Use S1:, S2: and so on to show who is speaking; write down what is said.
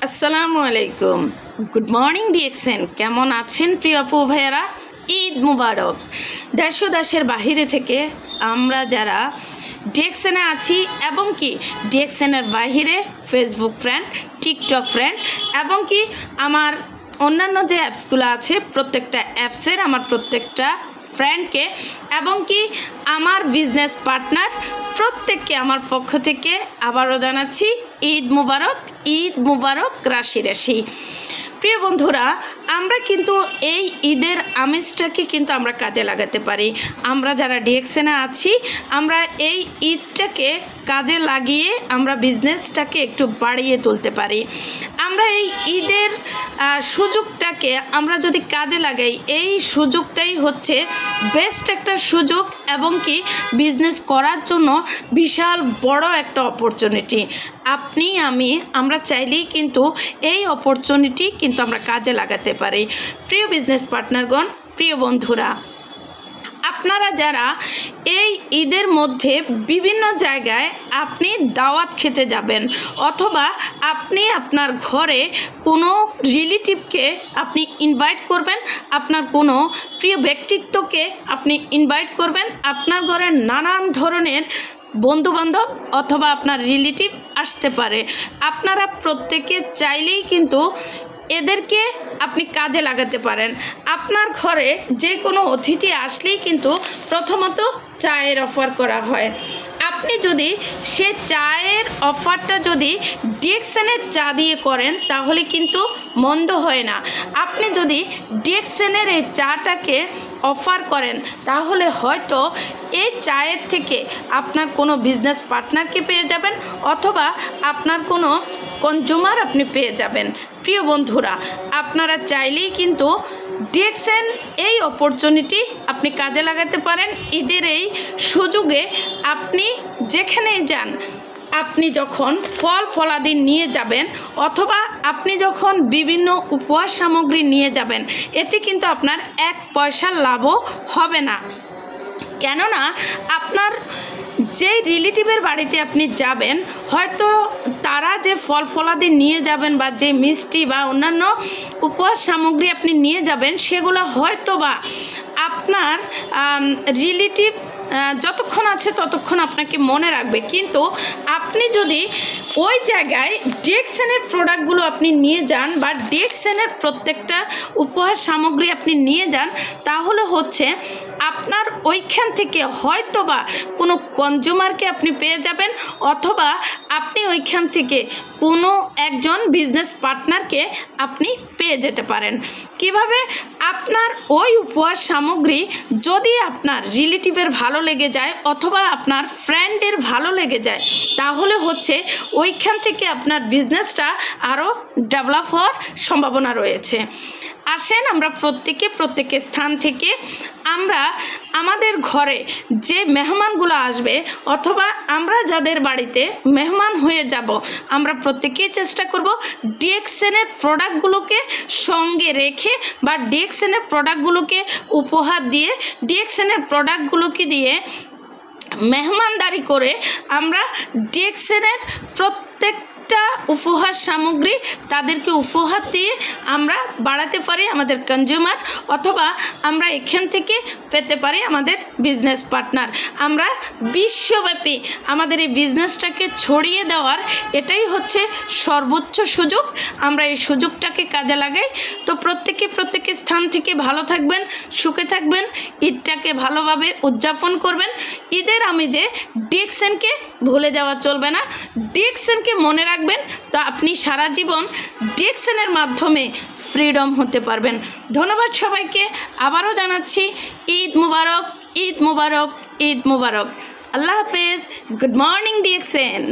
S1: আসসালামু আলাইকুম। Good morning DXN, কেমন আছেন প্রিয় আপু ভাইয়ারা? ঈদ মুবারক। দেশ ও দেশের বাহিরে থেকে আমরা যারা ডিএক্সএনে আছি এবং কি ডিএক্সএনের বাহিরে ফেসবুক ফ্রেন্ড, টিকটক ফ্রেন্ড এবং কি আমার অন্যান্য যে অ্যাপসগুলো আছে প্রত্যেকটা অ্যাপসের আমার প্রত্যেকটা ফ্রেন্ডকে এবং কি আমার বিজনেস পার্টনার প্রত্যেককে আমার পক্ষ থেকে আবারও জানাচ্ছি ঈদ মুবারক, ঈদ মুবারক, রাশি রাশি। প্রিয় বন্ধুরা, আমরা কিন্তু এই ঈদের আমেজটাকে কিন্তু আমরা কাজে লাগাতে পারি। আমরা যারা ডিএক্সএনে আছি আমরা এই ঈদটাকে কাজে লাগিয়ে আমরা বিজনেসটাকে একটু বাড়িয়ে তুলতে পারি। আমরা এই ঈদের সুযোগটাকে আমরা যদি কাজে লাগাই, এই সুযোগটাই হচ্ছে বেস্ট একটা সুযোগ এবং কি বিজনেস করার জন্য বিশাল বড় একটা অপরচুনিটি। আপনি আমরা চাইলেই কিন্তু এই অপরচুনিটি কিন্তু আমরা কাজে লাগাতে পারি। প্রিয় বিজনেস পার্টনারগণ, প্রিয় বন্ধুরা, আপনারা যারা এই ঈদের মধ্যে বিভিন্ন জায়গায় আপনি দাওয়াত খেতে যাবেন অথবা আপনি আপনার ঘরে কোনো রিলেটিভকে আপনি ইনভাইট করবেন, আপনার কোনো প্রিয় ব্যক্তিত্বকে আপনি ইনভাইট করবেন, আপনার ঘরে নানান ধরনের বন্ধুবান্ধব অথবা আপনার রিলেটিভ আসতে পারে। আপনারা প্রত্যেকে চাইলেই কিন্তু এদেরকে আপনি কাজে লাগাতে পারেন। আপনার ঘরে যে কোনো অতিথি আসলেই কিন্তু প্রথমত চায়ের অফার করা হয়। আপনি যদি সে চায়ের অফারটা যদি ডিএক্সএনের চা দিয়ে করেন তাহলে কিন্তু মন্দ হয় না। আপনি যদি ডিএক্সএনের এই চাটাকে অফার করেন তাহলে হয়তো এই চায়ের থেকে আপনার কোনো বিজনেস পার্টনারকে পেয়ে যাবেন অথবা আপনার কোনো কনজিউমার আপনি পেয়ে যাবেন। প্রিয় বন্ধুরা, আপনারা চাইলেই কিন্তু ডিএক্সএন এই অপরচুনিটি আপনি কাজে লাগাতে পারেন। ঈদের এই সুযোগে আপনি যেখানেই যান, আপনি যখন ফল ফলাদি নিয়ে যাবেন অথবা আপনি যখন বিভিন্ন উপহার সামগ্রী নিয়ে যাবেন, এতে কিন্তু আপনার এক পয়সা লাভও হবে না। কেননা আপনার যে রিলেটিভের বাড়িতে আপনি যাবেন হয়তো তারা যে ফল ফলাদি নিয়ে যাবেন বা যে মিষ্টি বা অন্যান্য উপহার সামগ্রী আপনি নিয়ে যাবেন সেগুলো হয়তো বা আপনার রিলেটিভ যতক্ষণ আছে ততক্ষণ আপনাকে মনে রাখবে, কিন্তু আপনি যদি ওই জায়গায় ডিএক্সএনের প্রোডাক্টগুলো আপনি নিয়ে যান বা ডিএক্সএনের প্রত্যেকটা উপহার সামগ্রী আপনি নিয়ে যান তাহলে হচ্ছে আপনার ওইখান থেকে হয়তো বা কোনো কনজিউমারকে আপনি পেয়ে যাবেন অথবা আপনি ওইখান থেকে কোনো একজন বিজনেস পার্টনারকে আপনি পেয়ে যেতে পারেন। কিভাবে? আপনার ওই উপহার সামগ্রী যদি আপনার রিলেটিভের ভালো লেগে যায় অথবা আপনার ফ্রেন্ডের ভালো লেগে যায় তাহলে হচ্ছে ওইখান থেকে আপনার বিজনেসটা আরও ডেভেলপ হওয়ার সম্ভাবনা রয়েছে। আসেন আমরা প্রত্যেকের স্থান থেকে আমরা আমাদের ঘরে যে মেহমানগুলো আসবে অথবা আমরা যাদের বাড়িতে মেহমান হয়ে যাব আমরা প্রত্যেকেই চেষ্টা করব ডিএক্সএনের প্রোডাক্টগুলোকে সঙ্গে রেখে বা ডিএক্সএনের প্রোডাক্টগুলোকে উপহার দিয়ে ডিএক্সএনের প্রোডাক্টগুলোকে দিয়ে মেহমানদারি করে আমরা ডিএক্সএনের প্রত্যেকটা উপহার সামগ্রী তাদেরকে উপহার দিয়ে আমরা বাড়াতে পারি আমাদের কনজিউমার অথবা আমরা এখান থেকে পেতে পারি আমাদের বিজনেস পার্টনার। আমরা বিশ্বব্যাপী আমাদের এই বিজনেসটাকে ছড়িয়ে দেওয়ার এটাই হচ্ছে সর্বোচ্চ সুযোগ। আমরা এই সুযোগটাকে কাজে লাগাই। তো প্রত্যেকের স্থান থেকে ভালো থাকবেন, সুখে থাকবেন, ঈদটাকে ভালোভাবে উদযাপন করবেন। ঈদের আমেজে ডিএক্সএনকে ভুলে যাওয়া চলবে না, ডিএক্সএনকে মনে রাখবেন। তো আপনি সারা জীবন ডিএক্সএনের মাধ্যমে ফ্রিডম হতে পারবেন। ধন্যবাদ সবাইকে। আবারও জানাচ্ছি ঈদ মুবারক, ঈদ মুবারক, ঈদ মুবারক। আল্লাহ হাফেজ। Good morning DXN.